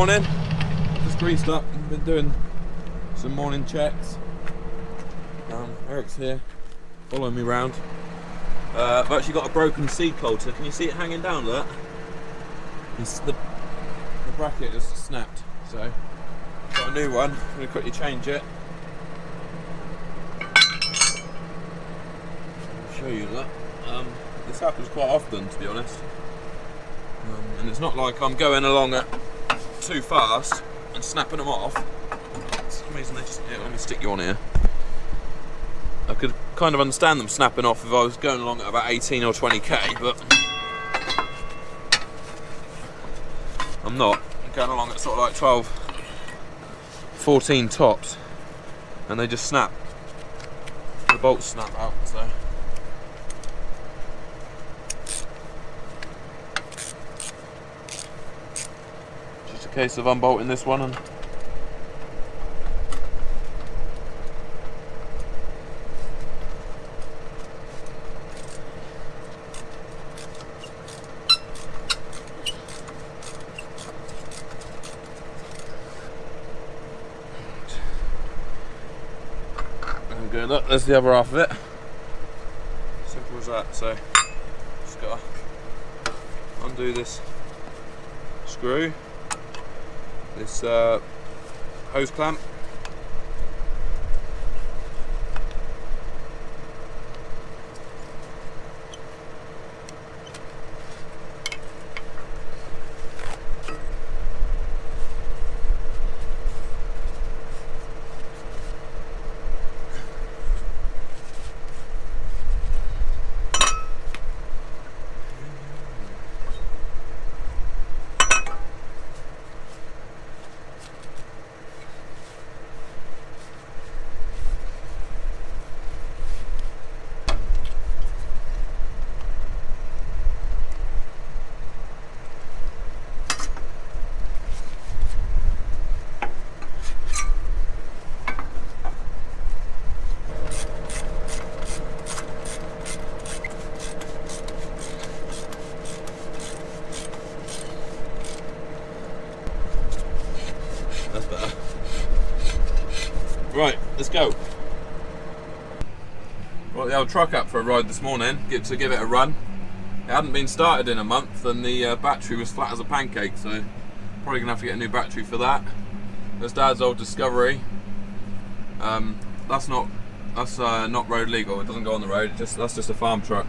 Morning, just greased up and been doing some morning checks. Eric's here, following me round. I've actually got a broken seed coulter. Can you see it hanging down there? The bracket just snapped, so got a new one. I'm going to quickly change it. I'll show you that. This happens quite often, to be honest. And it's not like I'm going along at too fast and snapping them off. For some reason they just... let me stick you on here. I could kind of understand them snapping off if I was going along at about 18 or 20k, but I'm not. I'm going along at sort of like 12, 14 tops, and they just snap. The bolts snap out, so. Just a case of unbolting this one and good. Look, there's the other half of it. Simple as that. So just gotta undo this screw, this hose clamp. That's better. Right, let's go. Brought the old truck up for a ride this morning, to give it a run. It hadn't been started in a month and the battery was flat as a pancake, so probably gonna have to get a new battery for that. There's Dad's old Discovery. That's not road legal. It doesn't go on the road. That's just a farm truck.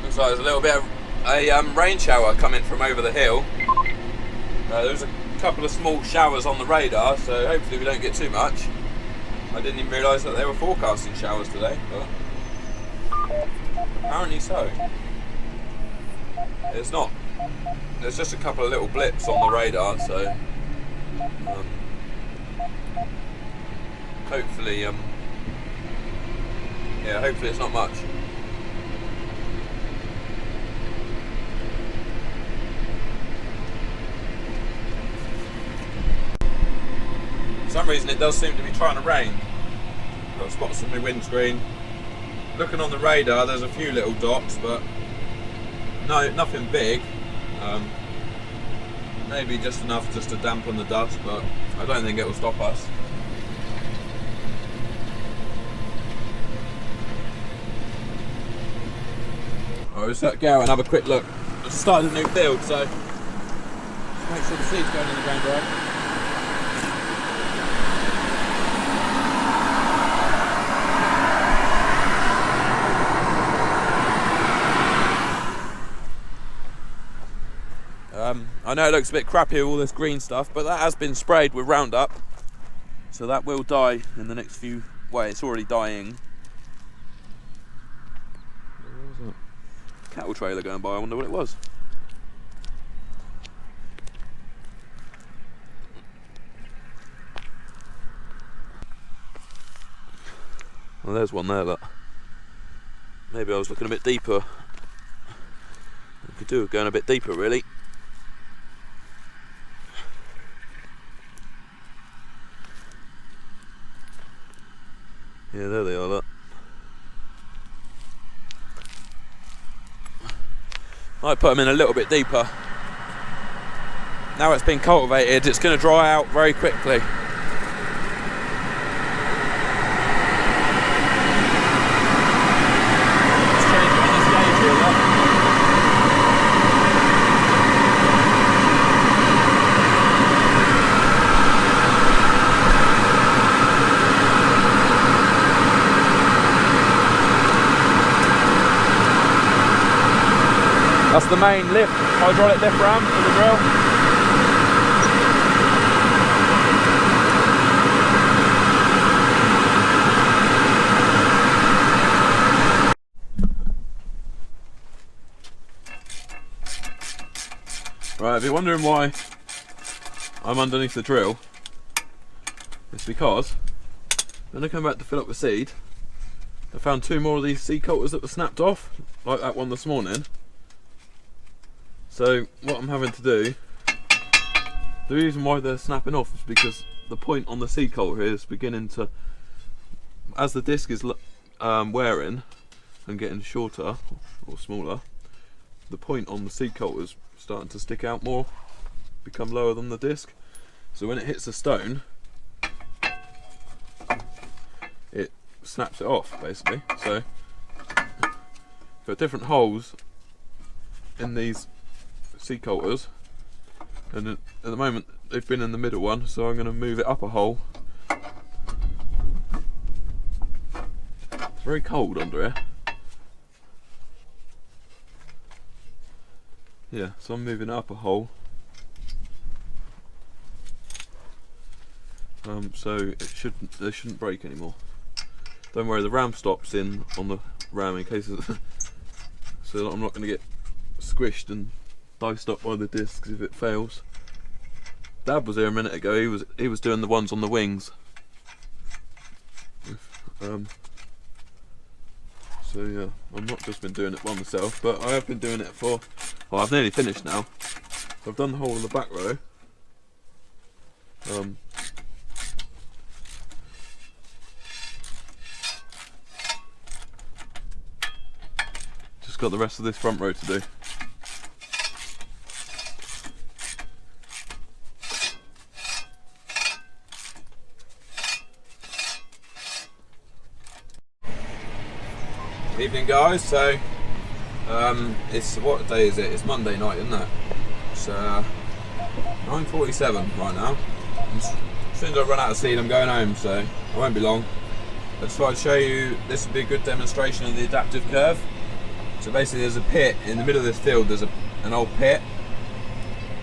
Looks like there's a little bit of a rain shower coming from over the hill. There's a couple of small showers on the radar, so hopefully we don't get too much. I didn't even realise that they were forecasting showers today, but apparently so. It's not. There's just a couple of little blips on the radar, so hopefully, hopefully it's not much. For some reason it does seem to be trying to rain. Got spots on my windscreen. Looking on the radar there's a few little dots, but no, nothing big. Maybe just enough just to dampen the dust, but I don't think it will stop us. Alright, let's go out and have a quick look. I've started a new field, so just make sure the seed's going in the ground right. I know it looks a bit crappy with all this green stuff, but that has been sprayed with Roundup, so that will die in the next few. Well, it's already dying. What was that? Cattle trailer going by. I wonder what it was. Well, there's one there. Look. Maybe I was looking a bit deeper. I could do with going a bit deeper, really. Yeah, there they are, look. Might put them in a little bit deeper. Now it's been cultivated, it's going to dry out very quickly. Let's change it on this gauge here, look. That's the main lift, hydraulic lift ram for the drill. Right, if you're wondering why I'm underneath the drill, it's because when I come back to fill up the seed, I found 2 more of these seed coulters that were snapped off, like that one this morning. So what I'm having to do, the reason why they're snapping off is because the point on the seed coulter is beginning to, as the disc is wearing and getting shorter or smaller, the point on the seed coulter is starting to stick out more, become lower than the disc. So when it hits the stone, it snaps it off basically. So for different holes in these seed coulters, and at the moment they've been in the middle one, so I'm going to move it up a hole. It's very cold under here. Yeah, so I'm moving it up a hole. So they shouldn't break anymore. Don't worry, the ram stops in on the ram in case of so that I'm not going to get squished and diced up by the discs if it fails. Dad was here a minute ago. He was doing the ones on the wings. So yeah, I've not just been doing it by myself, but I have been doing it for. Well, I've nearly finished now. So I've done the whole of the back row. Just got the rest of this front row to do. Evening guys, so it's, what day is it? It's Monday night, isn't it? It's 9:47 right now. As soon as I run out of seed I'm going home, so I won't be long. I just thought I'd show you, this would be a good demonstration of the adaptive curve. So basically there's a pit, in the middle of this field there's an old pit,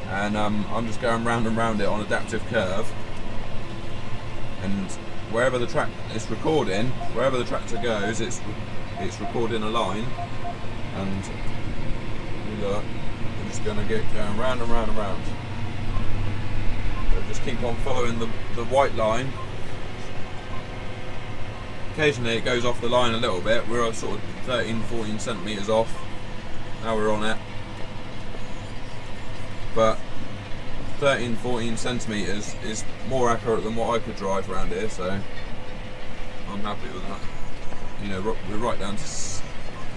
and I'm just going round and round it on adaptive curve, and wherever the track is recording, wherever the tractor goes, it's recording a line, and look, I'm just going to get going round and round and round. So just keep on following the white line. Occasionally it goes off the line a little bit. We're sort of 13-14 centimetres off. Now we're on it. But 13-14 centimetres is more accurate than what I could drive around here, so I'm happy with that. You know, we're right down to,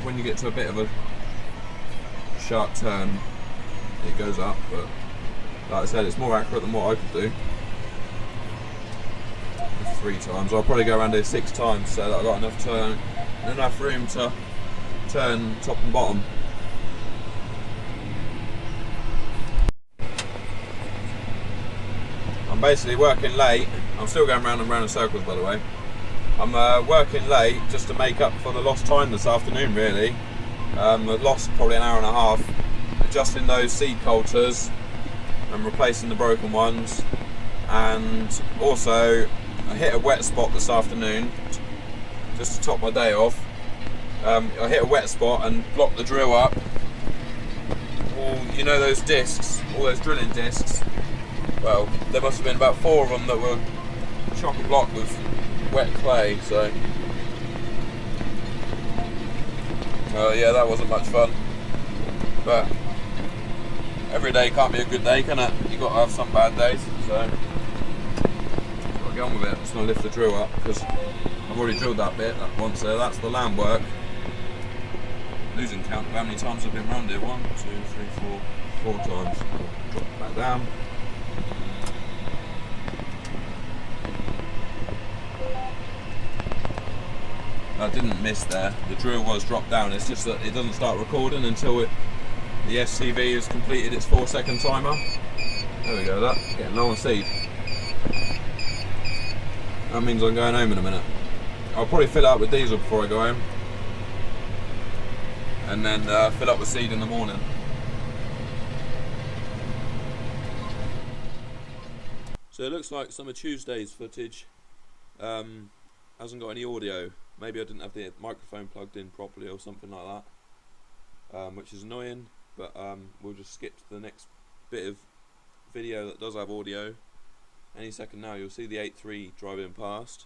when you get to a bit of a sharp turn, it goes up, but like I said, it's more accurate than what I could do. 3 times. I'll probably go around here 6 times, so that I've got enough room to turn top and bottom. I'm basically working late. I'm still going round and round in circles, by the way. I'm working late just to make up for the lost time this afternoon, really. I've lost probably an hour and a half adjusting those seed coulters and replacing the broken ones, and also I hit a wet spot this afternoon just to top my day off. I hit a wet spot and blocked the drill up. You know those discs, all those drilling discs, well, there must have been about 4 of them that were chock-a-block with wet clay, so yeah, that wasn't much fun. But every day can't be a good day, can it? You've got to have some bad days, so got to get on with it. I'm just going to lift the drill up because I've already drilled that bit, that once there. That's the land work. Losing count of how many times I've been round here. 1, 2, 3, 4 times. I'll drop it back down. I didn't miss there. The drill was dropped down. It's just that it doesn't start recording until the SCV has completed its 4-second timer. There we go, that getting low on seed. That means I'm going home in a minute. I'll probably fill it up with diesel before I go home, and then fill up with seed in the morning. So it looks like some of Tuesday's footage hasn't got any audio. Maybe I didn't have the microphone plugged in properly or something like that, which is annoying, but we'll just skip to the next bit of video that does have audio. Any second now you'll see the 8.3 driving past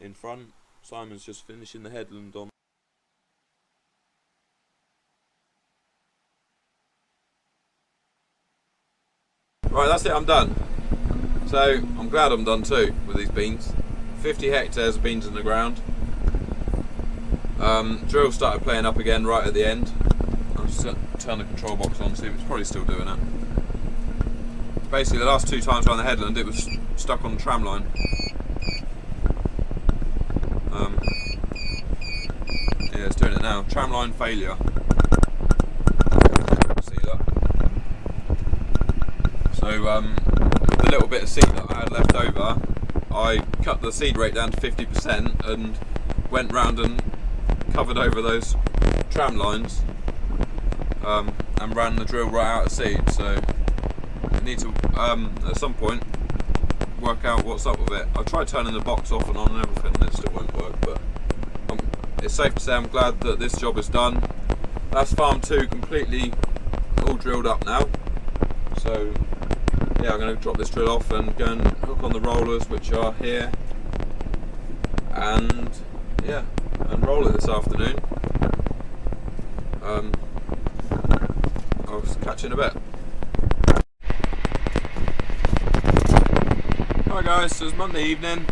in front. Simon's just finishing the headland on. Right, that's it, I'm done. So I'm glad I'm done too with these beans. 50 hectares of beans in the ground. Drill started playing up again right at the end. I'll just turn the control box on, see if it's probably still doing it. Basically the last 2 times around the headland it was stuck on the tram line. Yeah, it's doing it now. Tram line failure. See that? So with the little bit of seed that I had left over, I cut the seed rate down to 50% and went round and covered over those tram lines and ran the drill right out of seed. So I need to at some point work out what's up with it. I've tried turning the box off and on and everything and it still won't work, but it's safe to say I'm glad that this job is done. That's farm 2 completely all drilled up now. So yeah, I'm going to drop this drill off and go and hook on the rollers, which are here, and yeah, and roll it this afternoon. I'll catch you in a bit. Alright guys, so it's Monday evening.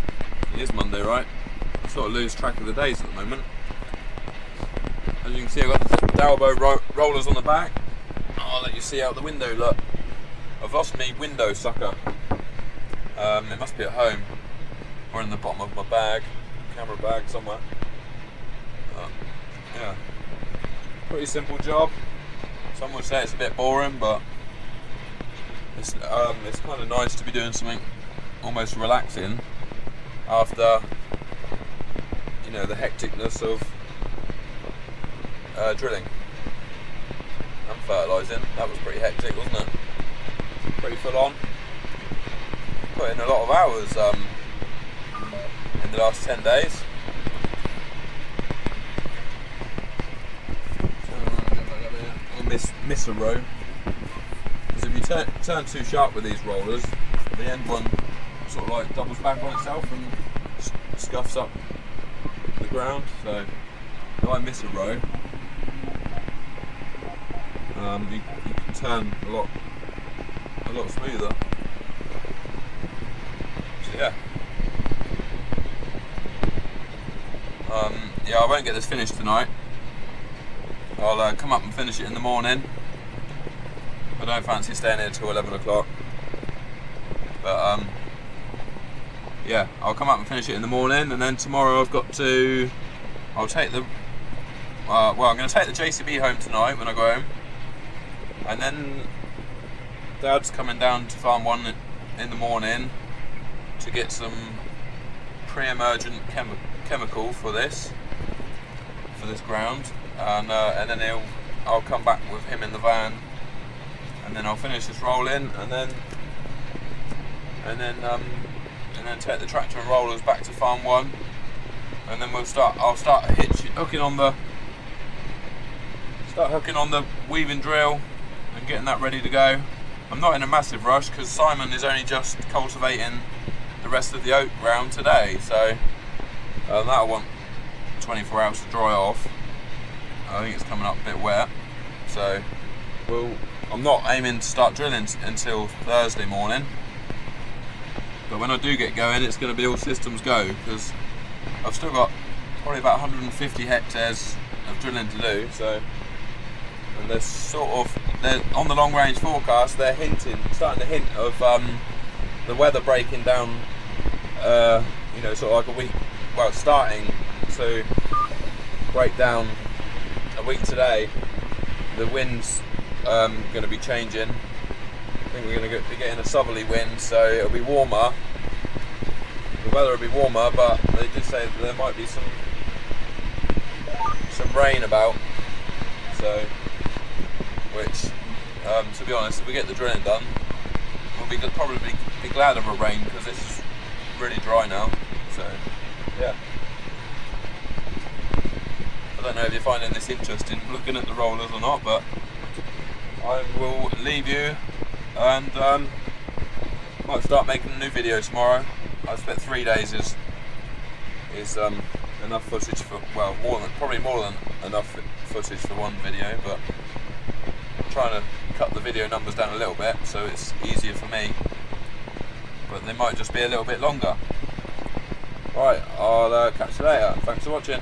It is Monday, right? I sort of lose track of the days at the moment. As you can see, I've got the Dalbo rollers on the back. I'll let you see out the window, look. I've lost my window sucker. It must be at home, or in the bottom of my bag, camera bag somewhere. Yeah, pretty simple job. Some would say it's a bit boring, but it's kind of nice to be doing something almost relaxing after, you know, the hecticness of drilling and fertilising. That was pretty hectic, wasn't it? Pretty full on. Put in a lot of hours in the last 10 days. So miss a row. Because if you turn too sharp with these rollers, the end one sort of like doubles back on itself and scuffs up the ground. So if I miss a row, you can turn a lot smoother. So yeah. Yeah, I won't get this finished tonight. I'll come up and finish it in the morning. I don't fancy staying here till 11 o'clock. But yeah, I'll come up and finish it in the morning, and then tomorrow I'm going to take the JCB home tonight when I go home, and then Dad's coming down to farm 1 in the morning to get some pre-emergent chemical for this ground, and then I'll come back with him in the van, and then I'll finish this rolling, and then take the tractor and rollers back to farm 1, and then I'll start hooking on the weaving drill and getting that ready to go. I'm not in a massive rush because Simon is only just cultivating the rest of the oat ground today, so that'll want 24 hours to dry off. I think it's coming up a bit wet, so I'm not aiming to start drilling until Thursday morning, but when I do get going it's going to be all systems go, because I've still got probably about 150 hectares of drilling to do. So, and they're on the long range forecast. They're starting to hint of the weather breaking down. Sort of like a week. Well, starting to break down a week today. The wind's going to be changing. I think we're going to be getting a southerly wind, so it'll be warmer. The weather will be warmer, but they did say that there might be some rain about. So, which, to be honest, if we get the drilling done, we'll probably be glad of a rain, because this is really dry now. So, yeah. I don't know if you're finding this interesting, looking at the rollers or not, but I will leave you, and might start making a new video tomorrow. I expect 3 days is enough footage for, well, probably more than enough footage for one video, but I'm trying to cut the video numbers down a little bit so it's easier for me, but they might just be a little bit longer. Alright, I'll catch you later. Thanks for watching.